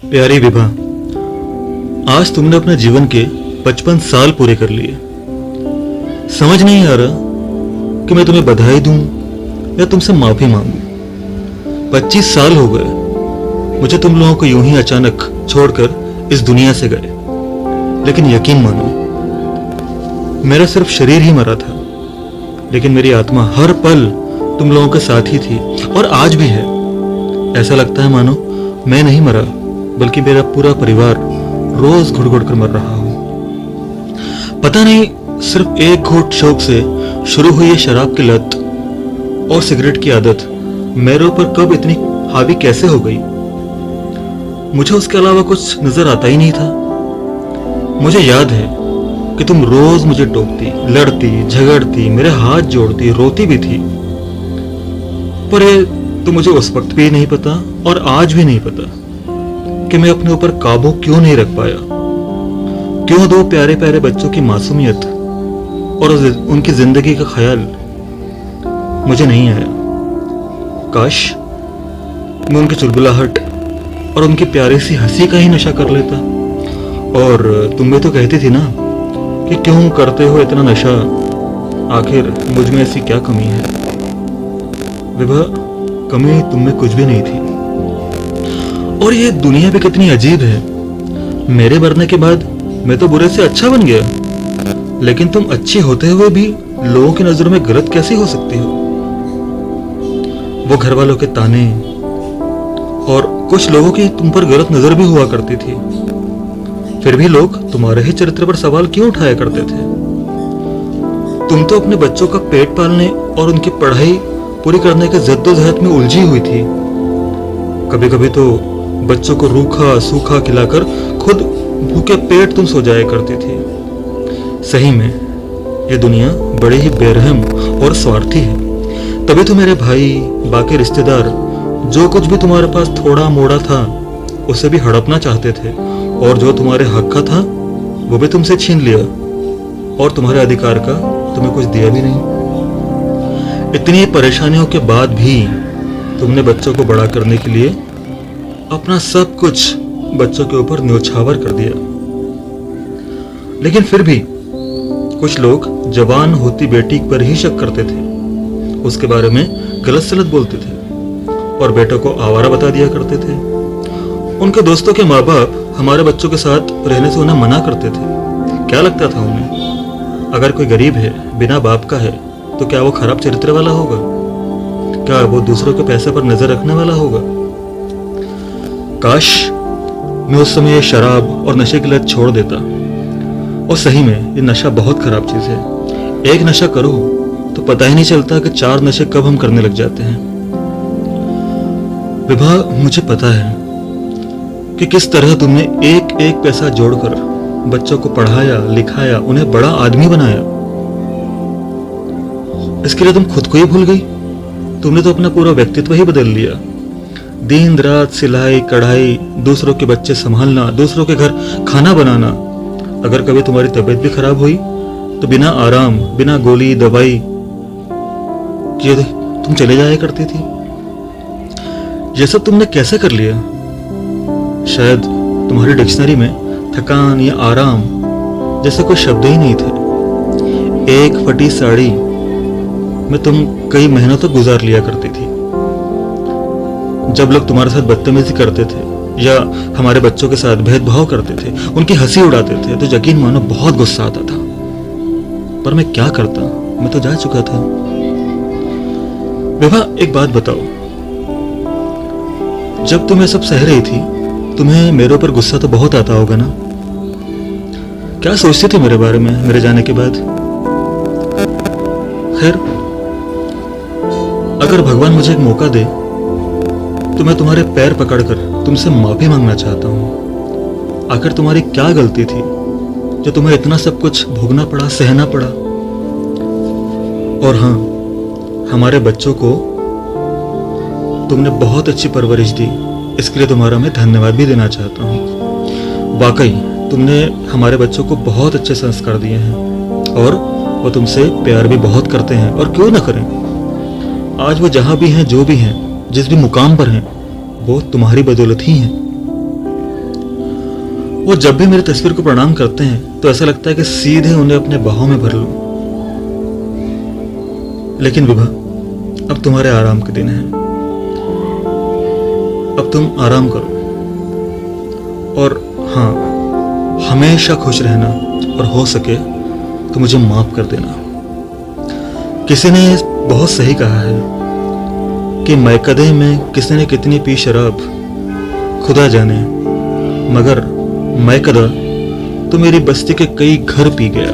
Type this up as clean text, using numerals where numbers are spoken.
प्यारी विभा, आज तुमने अपने जीवन के 55 साल पूरे कर लिए। समझ नहीं आ रहा कि मैं तुम्हें बधाई दूं या तुमसे माफी मांगूं। 25 साल हो गए मुझे तुम लोगों को यूं ही अचानक छोड़कर इस दुनिया से गए। लेकिन यकीन मानो, मेरा सिर्फ शरीर ही मरा था, लेकिन मेरी आत्मा हर पल तुम लोगों के साथ ही थी और आज भी है। ऐसा लगता है मानो मैं नहीं मरा, बल्कि मेरा पूरा परिवार रोज घुट घुट कर मर रहा हूं। पता नहीं सिर्फ एक घूंट शौक से शुरू हुई ये शराब की लत और सिगरेट की आदत मेरे ऊपर कब इतनी हावी कैसे हो गई। मुझे उसके अलावा कुछ नजर आता ही नहीं था। मुझे याद है कि तुम रोज मुझे टोकती, लड़ती, झगड़ती, मेरे हाथ जोड़ती, रोती भी थी। पर ये तो मुझे उस वक्त भी नहीं पता और आज भी नहीं पता कि मैं अपने ऊपर काबू क्यों नहीं रख पाया। क्यों दो प्यारे प्यारे बच्चों की मासूमियत और उनकी जिंदगी का ख्याल मुझे नहीं आया। काश मैं उनकी चुलबुलाहट और उनकी प्यारी सी हंसी का ही नशा कर लेता। और तुम भी तो कहती थी ना कि क्यों करते हो इतना नशा, आखिर मुझ में ऐसी क्या कमी है। विभा, कमी तुम में कुछ भी नहीं थी। और ये दुनिया भी कितनी अजीब है। मेरे मरने के बाद मैं तो बुरे से अच्छा बन गया, लेकिन तुम अच्छी होते हुए भी लोगों की नजरों में गलत कैसी हो सकती हो। वो घर वालों के ताने और कुछ लोगों की तुम पर गलत नजर भी हुआ करती थी, फिर भी लोग तुम्हारे ही चरित्र पर सवाल क्यों उठाया करते थे। तुम तो अपने बच्चों का पेट पालने और उनकी पढ़ाई पूरी करने के जद्दोजहद में उलझी हुई थी। कभी कभी तो बच्चों को रूखा सूखा खिलाकर खुद भूखे पेट तुम सो जाया करती थी। सही में ये दुनिया बड़ी ही बेरहम और स्वार्थी है। तभी तो मेरे भाई, बाकी रिश्तेदार जो कुछ भी तुम्हारे पास थोड़ा मोड़ा था उसे भी हड़पना चाहते थे, और जो तुम्हारे हक का था वो भी तुमसे छीन लिया, और तुम्हारे अधिकार का तुम्हें कुछ दिया भी नहीं। इतनी परेशानियों के बाद भी तुमने बच्चों को बड़ा करने के लिए अपना सब कुछ बच्चों के ऊपर न्योछावर कर दिया। लेकिन फिर भी कुछ लोग जवान होती बेटी पर ही शक करते थे, उसके बारे में गलत सलत बोलते थे और बेटों को आवारा बता दिया करते थे। उनके दोस्तों के माँ बाप हमारे बच्चों के साथ रहने से उन्हें मना करते थे। क्या लगता था उन्हें, अगर कोई गरीब है, बिना बाप का है, तो क्या वो खराब चरित्र वाला होगा? क्या वो दूसरों के पैसे पर नजर रखने वाला होगा? काश मैं उस समय ये शराब और नशे की लत छोड़ देता। और सही में ये नशा बहुत खराब चीज है। एक नशा करो तो पता ही नहीं चलता कि 4 नशे कब हम करने लग जाते हैं। विभा, मुझे पता है कि किस तरह तुमने एक एक पैसा जोड़कर बच्चों को पढ़ाया, लिखाया, उन्हें बड़ा आदमी बनाया। इसके लिए तुम खुद को ही भूल गई। तुमने तो अपना पूरा व्यक्तित्व ही बदल लिया। दिन रात सिलाई कढ़ाई, दूसरों के बच्चे संभालना, दूसरों के घर खाना बनाना। अगर कभी तुम्हारी तबीयत भी खराब हुई तो बिना आराम, बिना गोली दवाई किए तुम चले जाया करती थी। यह सब तुमने कैसे कर लिया? शायद तुम्हारी डिक्शनरी में थकान या आराम जैसे कोई शब्द ही नहीं थे। एक फटी साड़ी में तुम कई महीनों तक गुजार लिया करती थी। जब लोग तुम्हारे साथ बदतमीजी करते थे या हमारे बच्चों के साथ भेदभाव करते थे, उनकी हंसी उड़ाते थे, तो यकीन मानो बहुत गुस्सा आता था। पर मैं क्या करता, मैं तो जा चुका था। विभा, एक बात बताओ, जब तुम ये सब सह रही थी तुम्हें मेरे ऊपर गुस्सा तो बहुत आता होगा ना? क्या सोचती थी मेरे बारे में मेरे जाने के बाद? खैर, अगर भगवान मुझे एक मौका दे तो मैं तुम्हारे पैर पकड़कर तुमसे माफी मांगना चाहता हूं। आखिर तुम्हारी क्या गलती थी जो तुम्हें इतना सब कुछ भोगना पड़ा, सहना पड़ा? और हाँ, हमारे बच्चों को तुमने बहुत अच्छी परवरिश दी, इसके लिए तुम्हारा मैं धन्यवाद भी देना चाहता हूँ। वाकई तुमने हमारे बच्चों को बहुत अच्छे संस्कार दिए हैं और वो तुमसे प्यार भी बहुत करते हैं। और क्यों ना करें, आज वो जहां भी हैं, जो भी हैं, जिस भी मुकाम पर हैं, वो तुम्हारी बदौलत ही हैं। वो जब भी मेरी तस्वीर को प्रणाम करते हैं तो ऐसा लगता है कि सीधे उन्हें अपने बाहों में भर लूं। लेकिन विभा, अब तुम्हारे आराम के दिन हैं। अब तुम आराम करो और हाँ, हमेशा खुश रहना और हो सके तो मुझे माफ कर देना। किसी ने बहुत सही कहा है कि मैकदे में किसी ने कितनी पी शराब खुदा जाने, मगर मैकदा तो मेरी बस्ती के कई घर पी गया।